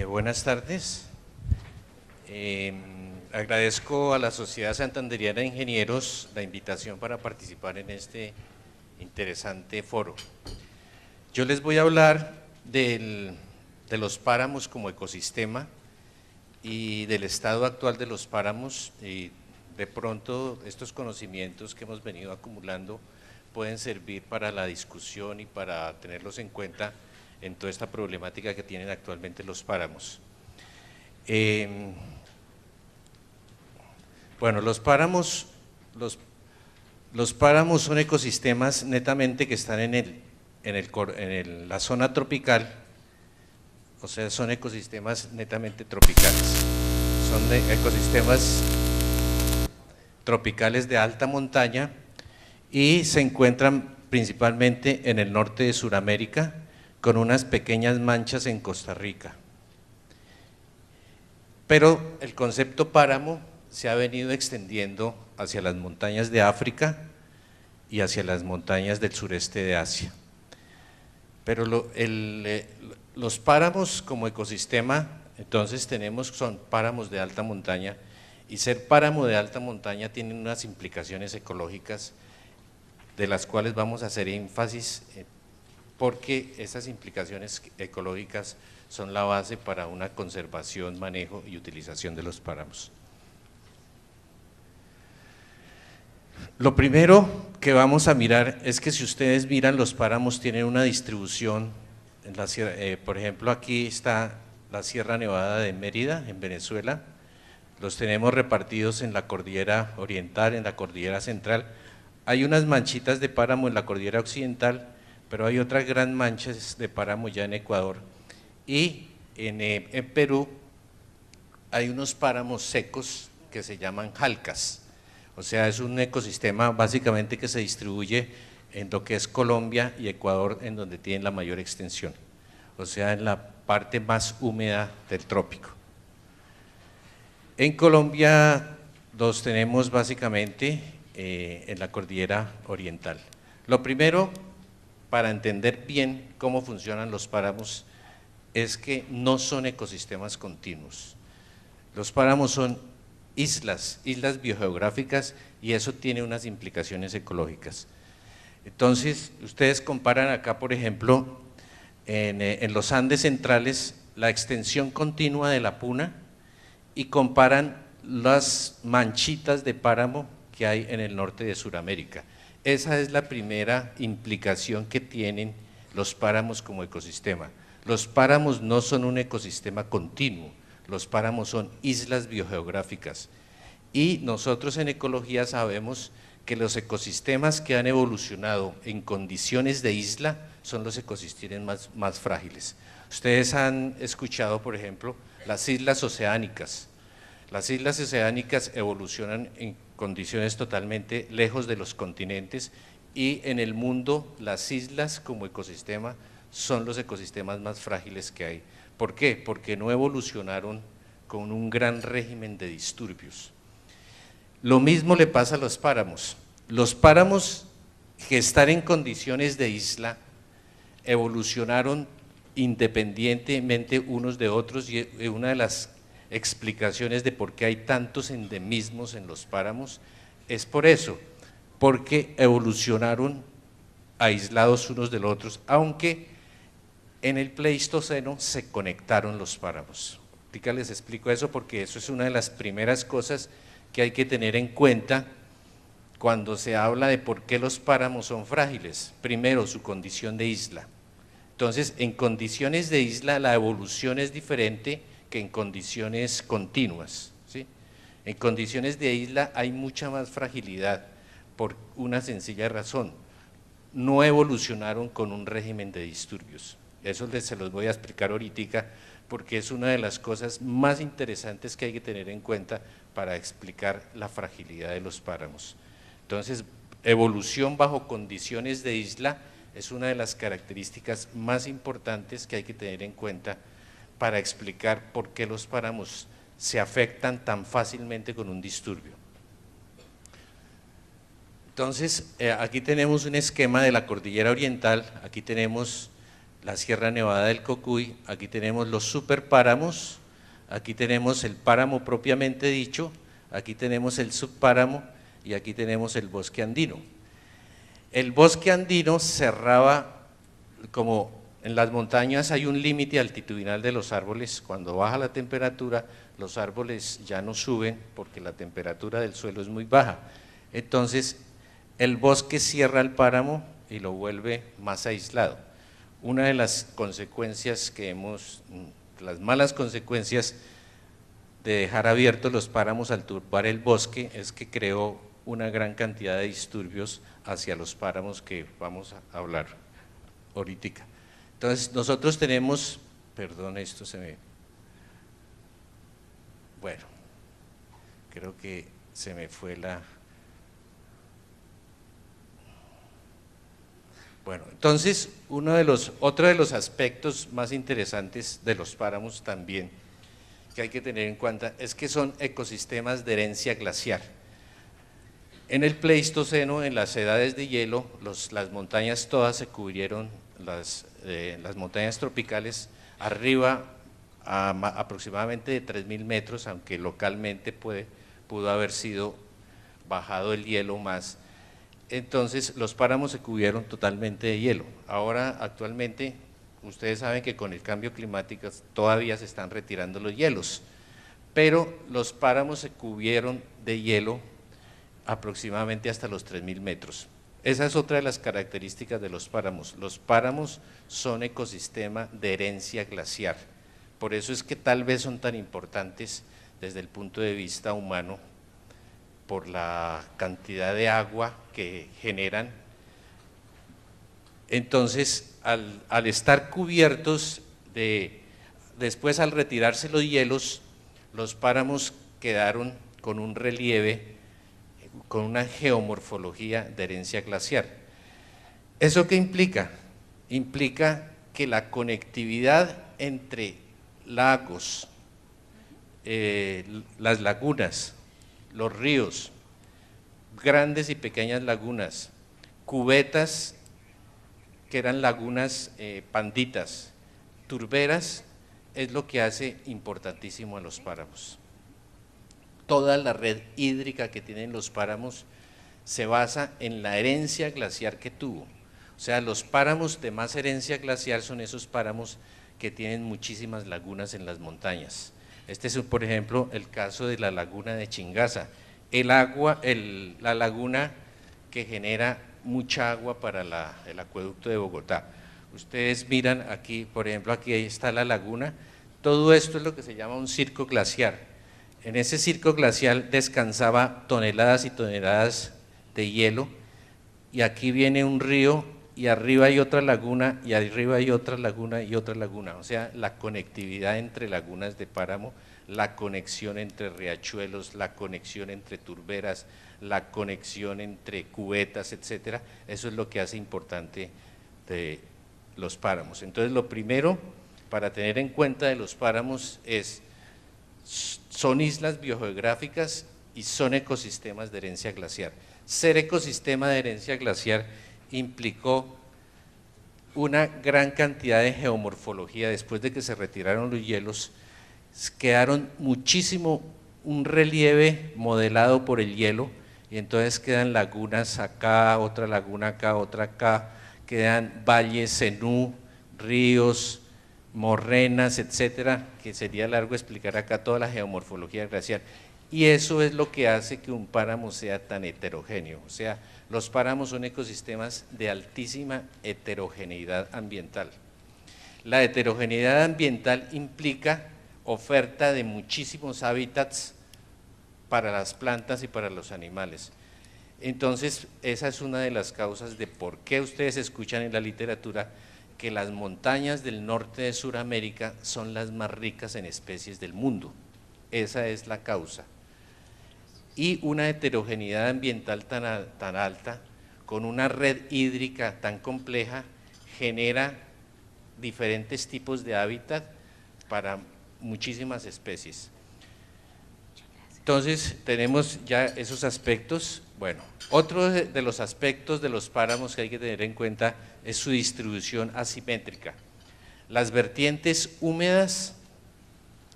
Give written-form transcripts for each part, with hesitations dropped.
Buenas tardes. Agradezco a la Sociedad Santanderiana de Ingenieros la invitación para participar en este interesante foro. Yo les voy a hablar de los páramos como ecosistema y del estado actual de los páramos, y de pronto estos conocimientos que hemos venido acumulando pueden servir para la discusión y para tenerlos en cuenta en toda esta problemática que tienen actualmente los páramos. Bueno, los páramos son ecosistemas netamente que están en la zona tropical, o sea, son ecosistemas netamente tropicales, son ecosistemas tropicales de alta montaña y se encuentran principalmente en el norte de Sudamérica, con unas pequeñas manchas en Costa Rica. Pero el concepto páramo se ha venido extendiendo hacia las montañas de África y hacia las montañas del sureste de Asia. Pero los páramos como ecosistema, entonces son páramos de alta montaña, y ser páramo de alta montaña tiene unas implicaciones ecológicas de las cuales vamos a hacer énfasis, porque esas implicaciones ecológicas son la base para una conservación, manejo y utilización de los páramos. Lo primero que vamos a mirar es que si ustedes miran, los páramos tienen una distribución, por ejemplo aquí está la Sierra Nevada de Mérida en Venezuela, los tenemos repartidos en la cordillera oriental, en la cordillera central, hay unas manchitas de páramo en la cordillera occidental, pero hay otras gran manchas de páramo ya en Ecuador, y en Perú hay unos páramos secos que se llaman jalcas, o sea, es un ecosistema básicamente que se distribuye en lo que es Colombia y Ecuador, en donde tienen la mayor extensión, o sea, en la parte más húmeda del trópico. En Colombia los tenemos básicamente en la cordillera oriental. Lo primero, para entender bien cómo funcionan los páramos, es que no son ecosistemas continuos. Los páramos son islas biogeográficas, y eso tiene unas implicaciones ecológicas. Entonces, ustedes comparan acá, por ejemplo, en los Andes centrales, la extensión continua de la Puna, y comparan las manchitas de páramo que hay en el norte de Sudamérica. Esa es la primera implicación que tienen los páramos como ecosistema. Los páramos no son un ecosistema continuo, los páramos son islas biogeográficas, y nosotros en ecología sabemos que los ecosistemas que han evolucionado en condiciones de isla son los ecosistemas más frágiles. Ustedes han escuchado, por ejemplo, las islas oceánicas. Las islas oceánicas evolucionan en condiciones totalmente lejos de los continentes, y en el mundo las islas como ecosistema son los ecosistemas más frágiles que hay. ¿Por qué? Porque no evolucionaron con un gran régimen de disturbios. Lo mismo le pasa a los páramos. Los páramos que están en condiciones de isla evolucionaron independientemente unos de otros, y una de las explicaciones de por qué hay tantos endemismos en los páramos es por eso, porque evolucionaron aislados unos de los otros, aunque en el Pleistoceno se conectaron los páramos. Ahorita les explico eso, porque eso es una de las primeras cosas que hay que tener en cuenta cuando se habla de por qué los páramos son frágiles. Primero, su condición de isla. Entonces, en condiciones de isla la evolución es diferente que en condiciones continuas, ¿sí? En condiciones de isla hay mucha más fragilidad, por una sencilla razón: no evolucionaron con un régimen de disturbios. Eso se los voy a explicar ahorita, porque es una de las cosas más interesantes que hay que tener en cuenta para explicar la fragilidad de los páramos. Entonces, evolución bajo condiciones de isla es una de las características más importantes que hay que tener en cuenta para explicar por qué los páramos se afectan tan fácilmente con un disturbio. Entonces, aquí tenemos un esquema de la cordillera oriental, aquí tenemos la Sierra Nevada del Cocuy, aquí tenemos los superpáramos, aquí tenemos el páramo propiamente dicho, aquí tenemos el subpáramo y aquí tenemos el bosque andino. El bosque andino cerraba, como en las montañas hay un límite altitudinal de los árboles, cuando baja la temperatura los árboles ya no suben porque la temperatura del suelo es muy baja, entonces el bosque cierra el páramo y lo vuelve más aislado. Una de las consecuencias las malas consecuencias de dejar abiertos los páramos al turbar el bosque es que creó una gran cantidad de disturbios hacia los páramos que vamos a hablar ahorita. Entonces nosotros tenemos, perdón, esto se me, bueno, creo que se me fue la… Bueno, entonces otro de los aspectos más interesantes de los páramos también que hay que tener en cuenta es que son ecosistemas de herencia glaciar. En el Pleistoceno, en las edades de hielo, las montañas todas se cubrieron, las montañas tropicales arriba a aproximadamente de 3.000 metros, aunque localmente pudo haber sido bajado el hielo más. Entonces los páramos se cubrieron totalmente de hielo. Ahora actualmente ustedes saben que con el cambio climático todavía se están retirando los hielos, pero los páramos se cubrieron de hielo aproximadamente hasta los 3.000 metros. Esa es otra de las características de los páramos. Los páramos son ecosistema de herencia glaciar, por eso es que tal vez son tan importantes desde el punto de vista humano, por la cantidad de agua que generan. Entonces, al estar cubiertos después al retirarse los hielos, los páramos quedaron con un relieve, con una geomorfología de herencia glaciar. ¿Eso qué implica? Implica que la conectividad entre lagos, las lagunas, los ríos, grandes y pequeñas lagunas, cubetas que eran lagunas panditas, turberas, es lo que hace importantísimo a los páramos. Toda la red hídrica que tienen los páramos se basa en la herencia glaciar que tuvo. O sea, los páramos de más herencia glaciar son esos páramos que tienen muchísimas lagunas en las montañas. Este es, por ejemplo, el caso de la laguna de Chingaza, la laguna que genera mucha agua para el acueducto de Bogotá. Ustedes miran aquí, por ejemplo, aquí está la laguna, todo esto es lo que se llama un circo glaciar. En ese circo glacial descansaba toneladas y toneladas de hielo, y aquí viene un río, y arriba hay otra laguna, y arriba hay otra laguna y otra laguna. O sea, la conectividad entre lagunas de páramo, la conexión entre riachuelos, la conexión entre turberas, la conexión entre cubetas, etcétera, eso es lo que hace importante de los páramos. Entonces, lo primero para tener en cuenta de los páramos son islas biogeográficas y son ecosistemas de herencia glaciar. Ser ecosistema de herencia glaciar implicó una gran cantidad de geomorfología. Después de que se retiraron los hielos, quedaron un relieve modelado por el hielo, y entonces quedan lagunas acá, otra laguna acá, otra acá, quedan valles, cenú, ríos, morrenas, etcétera, que sería largo explicar acá toda la geomorfología glaciar, y eso es lo que hace que un páramo sea tan heterogéneo. O sea, los páramos son ecosistemas de altísima heterogeneidad ambiental. La heterogeneidad ambiental implica oferta de muchísimos hábitats para las plantas y para los animales. Entonces, esa es una de las causas de por qué ustedes escuchan en la literatura que las montañas del norte de Sudamérica son las más ricas en especies del mundo. Esa es la causa. Y una heterogeneidad ambiental tan alta, con una red hídrica tan compleja, genera diferentes tipos de hábitat para muchísimas especies. Entonces, tenemos ya esos aspectos. Bueno, otro de los aspectos de los páramos que hay que tener en cuenta es su distribución asimétrica. Las vertientes húmedas,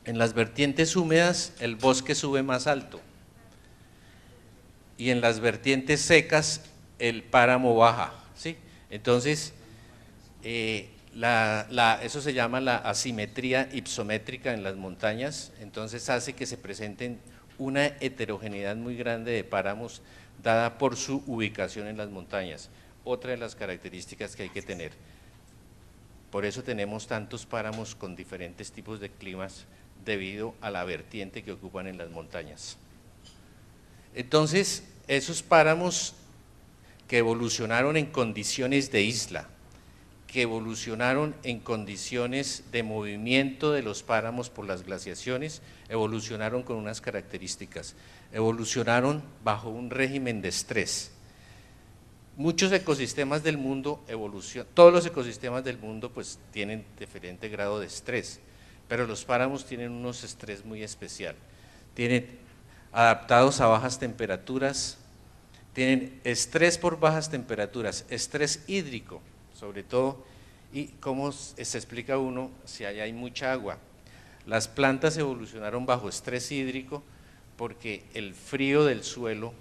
en las vertientes húmedas el bosque sube más alto y en las vertientes secas el páramo baja, ¿sí? Entonces, eso se llama la asimetría ipsométrica en las montañas, entonces hace que se presenten una heterogeneidad muy grande de páramos dada por su ubicación en las montañas, otra de las características que hay que tener. Por eso tenemos tantos páramos con diferentes tipos de climas debido a la vertiente que ocupan en las montañas. Entonces, esos páramos que evolucionaron en condiciones de isla, que evolucionaron en condiciones de movimiento de los páramos por las glaciaciones, evolucionaron con unas características, evolucionaron bajo un régimen de estrés. Muchos ecosistemas del mundo todos los ecosistemas del mundo pues tienen diferente grado de estrés, pero los páramos tienen unos estrés muy especial, tienen adaptados a bajas temperaturas, tienen estrés por bajas temperaturas, estrés hídrico sobre todo, y cómo se explica uno si allá hay mucha agua. Las plantas evolucionaron bajo estrés hídrico porque el frío del suelo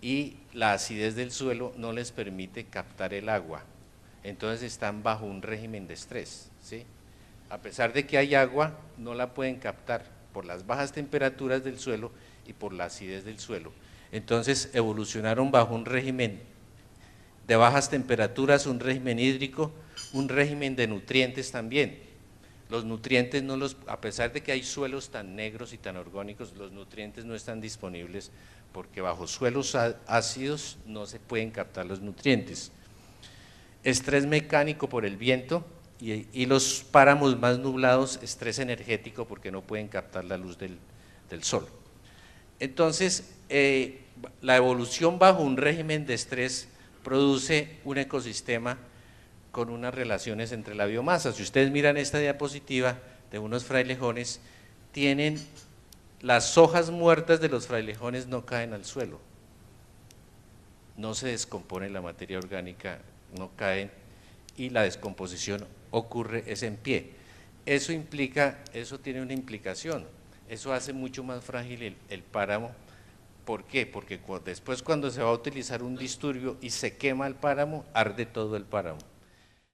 y la acidez del suelo no les permite captar el agua, entonces están bajo un régimen de estrés, ¿sí? A pesar de que hay agua, no la pueden captar por las bajas temperaturas del suelo y por la acidez del suelo, entonces evolucionaron bajo un régimen de bajas temperaturas, un régimen hídrico, un régimen de nutrientes también. Los nutrientes, a pesar de que hay suelos tan negros y tan orgánicos, los nutrientes no están disponibles porque bajo suelos ácidos no se pueden captar los nutrientes. Estrés mecánico por el viento y los páramos más nublados, estrés energético porque no pueden captar la luz del sol. Entonces, la evolución bajo un régimen de estrés produce un ecosistema con unas relaciones entre la biomasa. Si ustedes miran esta diapositiva de unos frailejones, tienen las hojas muertas de los frailejones no caen al suelo, no se descompone la materia orgánica, no caen y la descomposición ocurre es en pie. Eso tiene una implicación, eso hace mucho más frágil el páramo. ¿Por qué? Porque después cuando se va a utilizar un disturbio y se quema el páramo, arde todo el páramo.